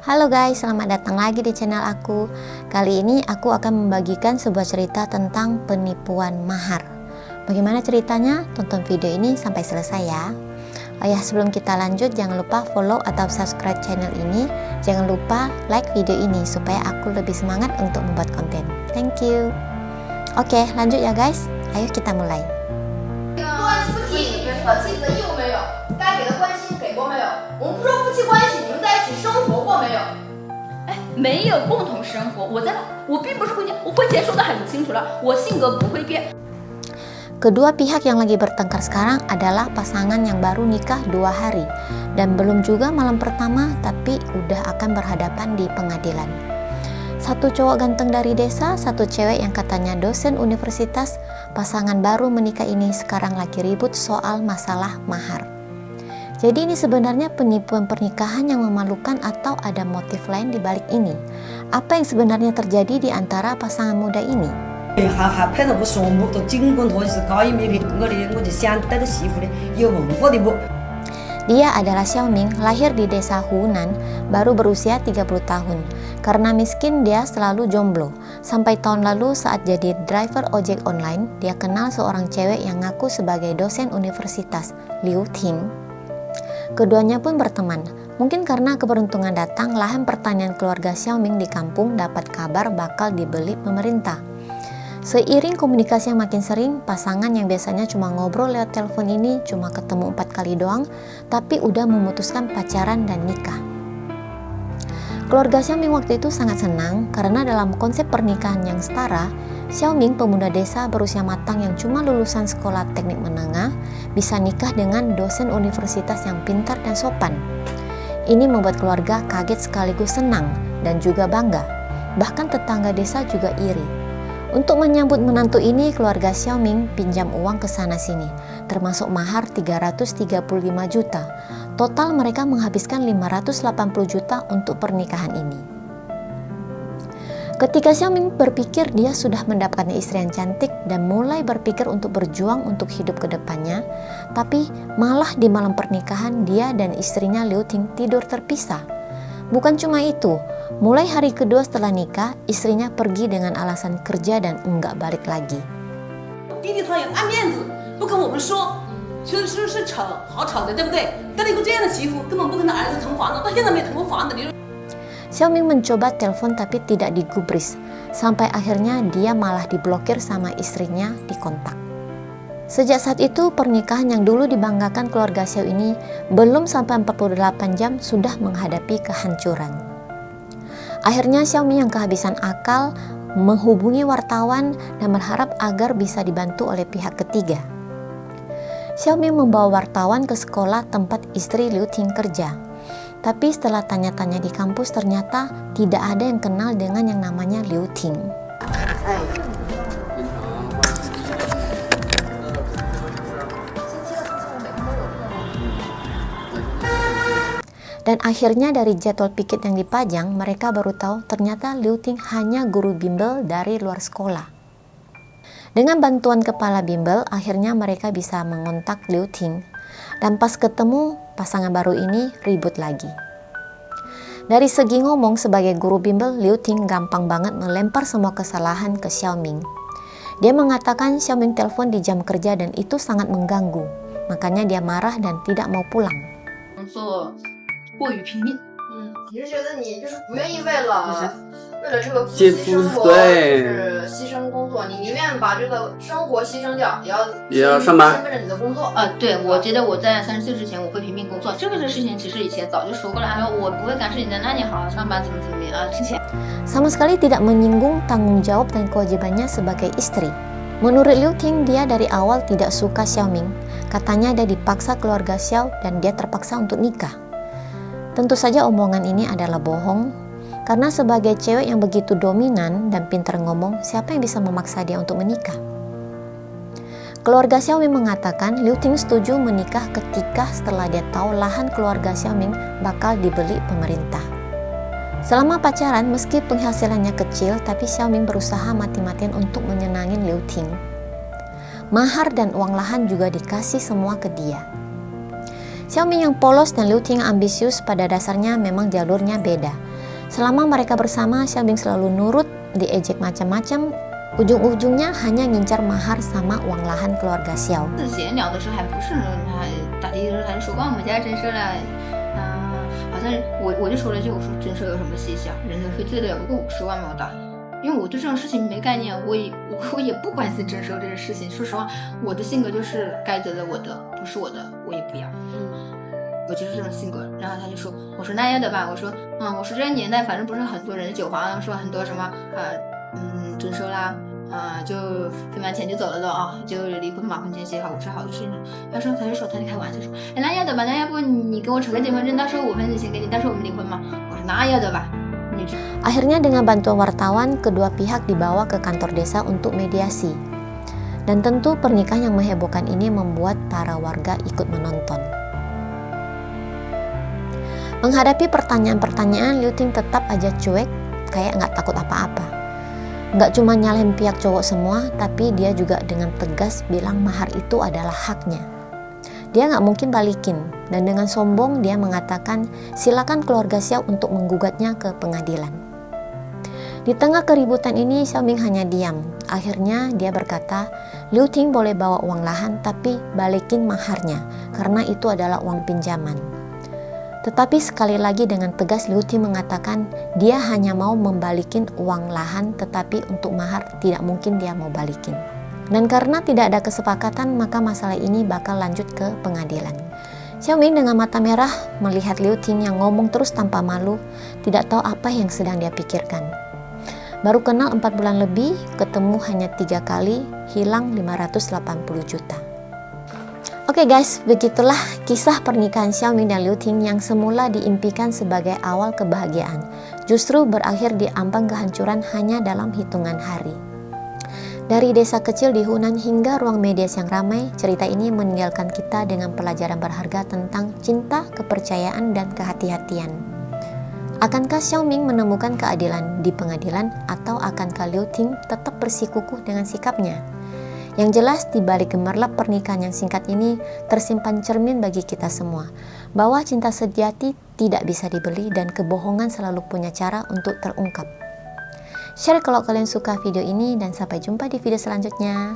Halo guys, selamat datang lagi di channel aku. Kali ini aku akan membagikan sebuah cerita tentang penipuan mahar. Bagaimana ceritanya? Tonton video ini sampai selesai ya. Oh ya, sebelum kita lanjut, jangan lupa follow atau subscribe channel ini. Jangan lupa like video ini supaya aku lebih semangat untuk membuat konten. Thank you. Oke, lanjut ya guys. Ayo kita mulai. 没有共同生活，我并不是婚前，我婚前说的很清楚了，我性格不会变。 Kedua pihak yang lagi bertengkar sekarang adalah pasangan yang baru nikah 2 hari dan belum juga malam pertama, tapi udah akan berhadapan di pengadilan. Satu cowok ganteng dari desa, satu cewek yang katanya dosen universitas. Pasangan baru menikah ini sekarang lagi ribut soal masalah mahar. Jadi ini sebenarnya penipuan pernikahan yang memalukan atau ada motif lain di balik ini? Apa yang sebenarnya terjadi di antara pasangan muda ini? Dia adalah Xiaoming, lahir di desa Hunan, baru berusia 30 tahun. Karena miskin dia selalu jomblo. Sampai tahun lalu saat jadi driver ojek online, dia kenal seorang cewek yang ngaku sebagai dosen universitas, Liu Ting. Keduanya pun berteman. Mungkin karena keberuntungan datang, lahan pertanian keluarga Xiaoming di kampung dapat kabar bakal dibeli pemerintah. Seiring komunikasi yang makin sering, pasangan yang biasanya cuma ngobrol lewat telepon ini cuma ketemu 4 kali doang, tapi udah memutuskan pacaran dan nikah. Keluarga Xiaoming waktu itu sangat senang karena dalam konsep pernikahan yang setara, Xiaoming, pemuda desa berusia matang yang cuma lulusan sekolah teknik menengah, bisa nikah dengan dosen universitas yang pintar dan sopan. Ini membuat keluarga kaget sekaligus senang dan juga bangga. Bahkan tetangga desa juga iri. Untuk menyambut menantu ini, keluarga Xiaoming pinjam uang ke sana-sini, termasuk mahar 335 juta. Total mereka menghabiskan 580 juta untuk pernikahan ini. Ketika Xiaoming berpikir dia sudah mendapatkan istri yang cantik dan mulai berpikir untuk berjuang untuk hidup ke depannya, tapi malah di malam pernikahan dia dan istrinya Liu Ting tidur terpisah. Bukan cuma itu, mulai hari kedua setelah nikah, istrinya pergi dengan alasan kerja dan enggak balik lagi. Xiaoming mencoba telepon tapi tidak digubris, sampai akhirnya dia malah diblokir sama istrinya di kontak. Sejak saat itu, pernikahan yang dulu dibanggakan keluarga Xiao ini belum sampai 48 jam sudah menghadapi kehancuran. Akhirnya Xiaoming yang kehabisan akal menghubungi wartawan dan berharap agar bisa dibantu oleh pihak ketiga. Xiaoming membawa wartawan ke sekolah tempat istri Liu Ting kerja. Tapi setelah tanya-tanya di kampus, ternyata tidak ada yang kenal dengan yang namanya Liu Ting. Dan akhirnya dari jadwal piket yang dipajang, mereka baru tahu ternyata Liu Ting hanya guru bimbel dari luar sekolah. Dengan bantuan kepala bimbel, akhirnya mereka bisa mengontak Liu Ting. Dan pas ketemu, pasangan baru ini ribut lagi. Dari segi ngomong sebagai guru bimbel, Liu Ting gampang banget melempar semua kesalahan ke Xiaoming. Dia mengatakan Xiaoming telepon di jam kerja dan itu sangat mengganggu. Makanya dia marah dan tidak mau pulang. 你是觉得你就是不愿意为了这个夫妻生活就是牺牲工作，你宁愿把这个生活牺牲掉，也要上班，为了你的工作。对，我觉得我在30岁之前我会拼命工作，这个事情其实以前早就说过了，还说我不会干涉你的，那你好好上班怎么之前。 Sama sekali tidak menyinggung tanggung jawab dan kewajibannya sebagai istri. Menurut Liu Ting, dia dari awal tidak suka Xiaoming. Katanya dia dipaksa keluarga Xiao dan dia terpaksa untuk nikah. Tentu saja omongan ini adalah bohong, karena sebagai cewek yang begitu dominan dan pintar ngomong, siapa yang bisa memaksa dia untuk menikah? Keluarga Xiaoming mengatakan Liu Ting setuju menikah ketika setelah dia tahu lahan keluarga Xiaoming bakal dibeli pemerintah. Selama pacaran, meski penghasilannya kecil, tapi Xiaoming berusaha mati-matian untuk menyenangin Liu Ting. Mahar dan uang lahan juga dikasih semua ke dia. Xiaoming yang polos dan Liu Ting ambisius pada dasarnya memang jalurnya beda. Selama mereka bersama, Xiaoming selalu nurut, diejek macam-macam. Ujung-ujungnya hanya ngincar mahar sama uang lahan keluarga Xiao. 自闲聊的时候还不是打的还是说我们家征收了，好像我就说了一句，我说征收有什么蹊跷，人头税最多也不过50万嘛，我打。因为我对这种事情没概念，我也不关心征收这个事情。说实话，我的性格就是该得的我得，不是我的我也不要。我就是这种性格。然后他就说，我说那要得吧，我说我说这个年代反正不是很多人酒黄说很多什么征收啦。就分完钱就走了的啊，就离婚嘛，婚前协议好，50好的事情。他就开玩笑说，哎，那要得吧，那要不你跟我扯个结婚证，到时候我分钱给你，到时候我们离婚嘛。我说那要得吧。Akhirnya dengan bantuan wartawan, kedua pihak dibawa ke kantor desa untuk mediasi. Dan tentu pernikahan yang menghebohkan ini membuat para warga ikut menonton. Menghadapi pertanyaan-pertanyaan, Liu Ting tetap aja cuek, kayak nggak takut apa-apa. Nggak cuma nyalahin pihak cowok semua, tapi dia juga dengan tegas bilang mahar itu adalah haknya. Dia nggak mungkin balikin, dan dengan sombong dia mengatakan silakan keluarga Xiao untuk menggugatnya ke pengadilan. Di tengah keributan ini, Xiaoming hanya diam. Akhirnya dia berkata, Liu Ting boleh bawa uang lahan tapi balikin maharnya, karena itu adalah uang pinjaman. Tetapi sekali lagi dengan tegas Liu Ting mengatakan dia hanya mau membalikin uang lahan, tetapi untuk mahar tidak mungkin dia mau balikin. Dan karena tidak ada kesepakatan, maka masalah ini bakal lanjut ke pengadilan. Xiaoming dengan mata merah melihat Liu Ting yang ngomong terus tanpa malu, tidak tahu apa yang sedang dia pikirkan. Baru kenal 4 bulan lebih, ketemu hanya 3 kali, hilang 580 juta. Oke guys, begitulah kisah pernikahan Xiaoming dan Liu Ting yang semula diimpikan sebagai awal kebahagiaan, justru berakhir di ambang kehancuran hanya dalam hitungan hari. Dari desa kecil di Hunan hingga ruang media yang ramai, cerita ini meninggalkan kita dengan pelajaran berharga tentang cinta, kepercayaan, dan kehati-hatian. Akankah Xiaoming menemukan keadilan di pengadilan atau akankah Liu Ting tetap bersikukuh dengan sikapnya? Yang jelas di balik gemerlap pernikahan yang singkat ini tersimpan cermin bagi kita semua, bahwa cinta sejati tidak bisa dibeli dan kebohongan selalu punya cara untuk terungkap. Share kalau kalian suka video ini dan sampai jumpa di video selanjutnya.